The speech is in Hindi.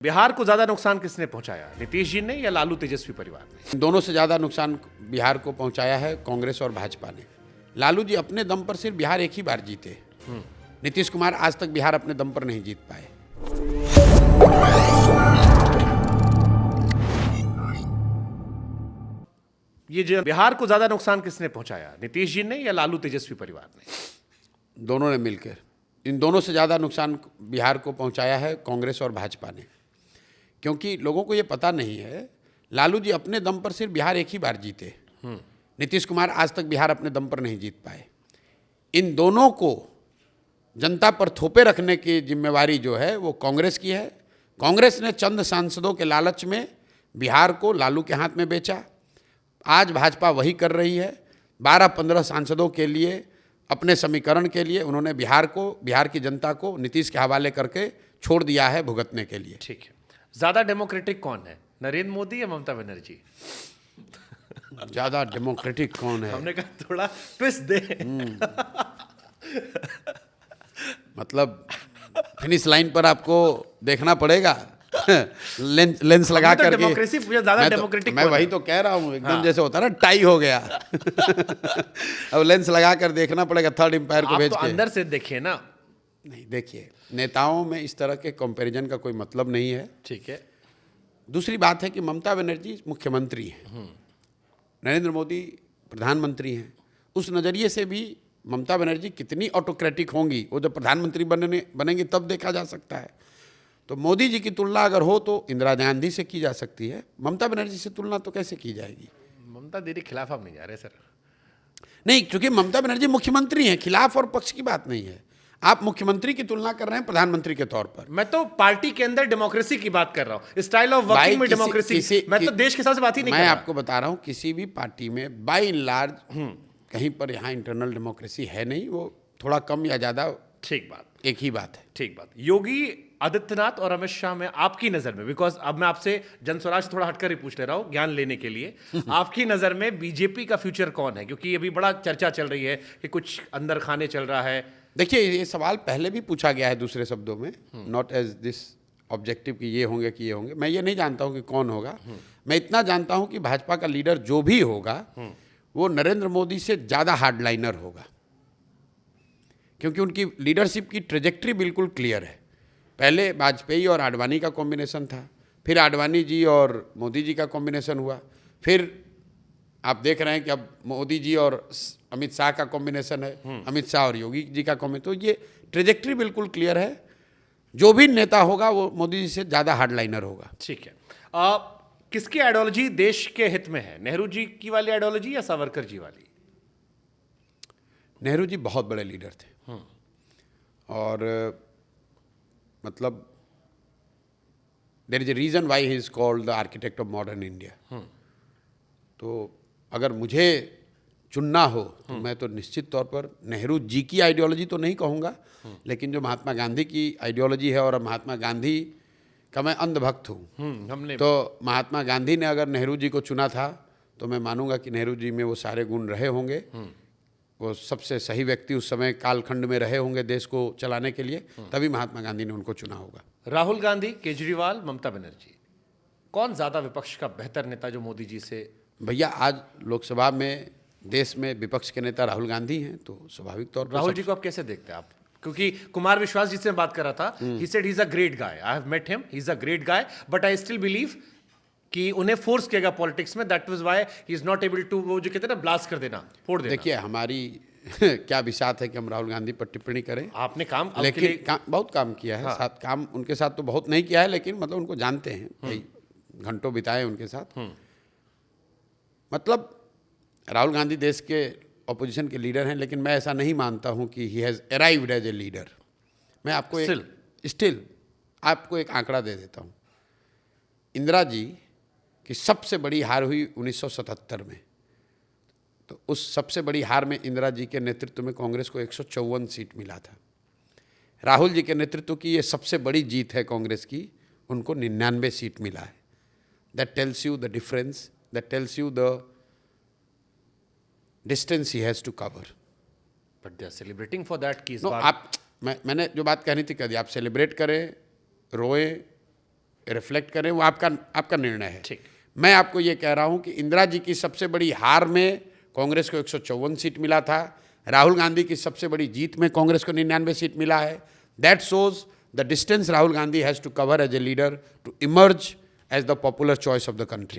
बिहार को ज्यादा नुकसान किसने पहुंचाया, नीतीश जी ने या लालू तेजस्वी परिवार ने? दोनों से ज़्यादा नुकसान बिहार को पहुंचाया है कांग्रेस और भाजपा ने। लालू जी अपने दम पर सिर्फ बिहार एक ही बार जीते। नीतीश कुमार आज तक बिहार अपने दम पर नहीं जीत पाए। ये जो बिहार को ज्यादा नुकसान किसने पहुंचाया, नीतीश जी ने या लालू तेजस्वी परिवार ने? दोनों ने मिलकर। इन दोनों से ज़्यादा नुकसान बिहार को पहुंचाया है कांग्रेस और भाजपा ने, क्योंकि लोगों को ये पता नहीं है लालू जी अपने दम पर सिर्फ बिहार एक ही बार जीते। नीतीश कुमार आज तक बिहार अपने दम पर नहीं जीत पाए। इन दोनों को जनता पर थोपे रखने की जिम्मेवारी जो है वो कांग्रेस की है। कांग्रेस ने चंद सांसदों के लालच में बिहार को लालू के हाथ में बेचा। आज भाजपा वही कर रही है। 12-15 सांसदों के लिए, अपने समीकरण के लिए उन्होंने बिहार की जनता को नीतीश के हवाले करके छोड़ दिया है भुगतने के लिए। ठीक है, ज्यादा डेमोक्रेटिक कौन है, नरेंद्र मोदी या ममता बनर्जी? ज़्यादा डेमोक्रेटिक कौन है? हमने कहा थोड़ा ट्विस्ट दे। मतलब फिनिश लाइन पर आपको देखना पड़ेगा। लेंस लगा तो करके डेमोक्रेसी ज्यादा डेमोक्रेटिक मैं वही तो कह रहा हूँ, एकदम जैसे होता है ना टाई हो गया। अब लेंस लगा कर देखना पड़ेगा थर्ड एम्पायर को भेज तो के। अंदर से देखिए ना। नहीं, देखिए नेताओं में इस तरह के कंपैरिजन का कोई मतलब नहीं है। ठीक है। दूसरी बात है कि ममता बनर्जी मुख्यमंत्री हैं, नरेंद्र मोदी प्रधानमंत्री हैं। उस नज़रिए से भी ममता बनर्जी कितनी ऑटोक्रेटिक होंगी वो जब प्रधानमंत्री बनेंगी तब देखा जा सकता है। तो मोदी जी की तुलना अगर हो तो इंदिरा गांधी से की जा सकती है, ममता बनर्जी से तुलना तो कैसे की जाएगी? ममता दीदी खिलाफ हम नहीं जा रहे सर। नहीं, क्योंकि ममता बनर्जी मुख्यमंत्री हैं, खिलाफ और पक्ष की बात नहीं है। आप मुख्यमंत्री की तुलना कर रहे हैं प्रधानमंत्री के तौर पर। मैं तो पार्टी के अंदर डेमोक्रेसी की बात कर रहा हूं, स्टाइल ऑफ वर्किंग में डेमोक्रेसी। मैं तो देश के हिसाब से बात ही नहीं कर रहा। मैं आपको बता रहा हूं किसी भी पार्टी में बाय एंड लार्ज कहीं पर यहाँ इंटरनल डेमोक्रेसी है नहीं। वो थोड़ा कम या ज्यादा ठीक बात, एक ही बात है। ठीक बात। योगी आदित्यनाथ और अमित शाह में आपकी नजर में, बिकॉज अब मैं आपसे जनस्वराज थोड़ा हटकर ही पूछ ले रहा हूं ज्ञान लेने के लिए, आपकी नजर में बीजेपी का फ्यूचर कौन है? क्योंकि अभी बड़ा चर्चा चल रही है कि कुछ अंदर खाने चल रहा है। देखिए, ये सवाल पहले भी पूछा गया है दूसरे शब्दों में, नॉट एज दिस ऑब्जेक्टिव कि ये होंगे कि ये होंगे। मैं ये नहीं जानता हूं कि कौन होगा। मैं इतना जानता हूं कि भाजपा का लीडर जो भी होगा वो नरेंद्र मोदी से ज़्यादा हार्डलाइनर होगा, क्योंकि उनकी लीडरशिप की ट्रेजेक्ट्री बिल्कुल क्लियर है। पहले वाजपेयी और आडवाणी का कॉम्बिनेशन था, फिर आडवाणी जी और मोदी जी का कॉम्बिनेशन हुआ, फिर आप देख रहे हैं कि अब मोदी जी और अमित शाह का कॉम्बिनेशन है, अमित शाह और योगी जी का कॉम्बिनेशन। तो ये ट्रेजेक्ट्री बिल्कुल क्लियर है। जो भी नेता होगा वो मोदी जी से ज़्यादा हार्डलाइनर होगा। ठीक है। किसकी आइडियोलॉजी देश के हित में है, नेहरू जी की वाली आइडियोलॉजी या सावरकर जी वाली? नेहरू जी बहुत बड़े लीडर थे और मतलब there is a reason why he is called the architect of modern India. तो अगर मुझे चुनना हो तो मैं तो निश्चित तौर पर नेहरू जी की आइडियोलॉजी तो नहीं कहूँगा, लेकिन जो महात्मा गांधी की आइडियोलॉजी है, और महात्मा गांधी का मैं अंधभक्त हूँ, तो महात्मा गांधी ने अगर नेहरू जी को चुना था तो मैं मानूंगा कि नेहरू जी में वो सारे गुण रहे होंगे। वो सबसे सही व्यक्ति उस समय कालखंड में रहे होंगे देश को चलाने के लिए, तभी महात्मा गांधी ने उनको चुना होगा। राहुल गांधी, केजरीवाल, ममता बनर्जी, कौन ज्यादा विपक्ष का बेहतर नेता जो मोदी जी से? भैया, आज लोकसभा में देश में विपक्ष के नेता राहुल गांधी हैं, तो स्वाभाविक तौर पर राहुल जी को आप कैसे देखते हैं आप? क्योंकि कुमार विश्वास जी से बात कर रहा था, he said he is a great guy, I have met him, he is a great guy, but I still believe कि उन्हें फोर्स किया गया पॉलिटिक्स में, that was why he is not able to, वो जो कहते हैं ना, ब्लास्ट कर देना, फोड़ देना। देखिए, हमारी क्या विषाद है कि हम राहुल गांधी पर टिप्पणी करें। आपने काम, लेकिन बहुत काम किया है। साथ काम उनके साथ तो बहुत नहीं किया है, लेकिन मतलब उनको जानते हैं, कई घंटों बिताए उनके साथ। मतलब राहुल गांधी देश के ऑपोजिशन के लीडर हैं, लेकिन मैं ऐसा नहीं मानता हूं कि he has arrived as a leader. मैं आपको स्टिल आपको एक आंकड़ा दे देता हूं। इंदिरा जी की सबसे बड़ी हार हुई 1977 में, तो उस सबसे बड़ी हार में इंदिरा जी के नेतृत्व में कांग्रेस को 154 सीट मिला था। राहुल जी के नेतृत्व की ये सबसे बड़ी जीत है कांग्रेस की, उनको 99 सीट मिला है। That tells you the difference, that tells you the distance he has to cover. But they are celebrating for that कि इस नो, बार आप मैंने जो बात कहनी थी कह दी। आप सेलिब्रेट करें, रोएं, रिफ्लेक्ट करें, वो आपका निर्णय है। ठीक। मैं आपको ये कह रहा हूँ कि इंदिरा जी की सबसे बड़ी हार में कांग्रेस को 154 सीट मिला था, राहुल गांधी की सबसे बड़ी जीत में कांग्रेस को 99 सीट मिला है। That shows the distance Rahul Gandhi has to cover as a leader to emerge as the popular choice of the country.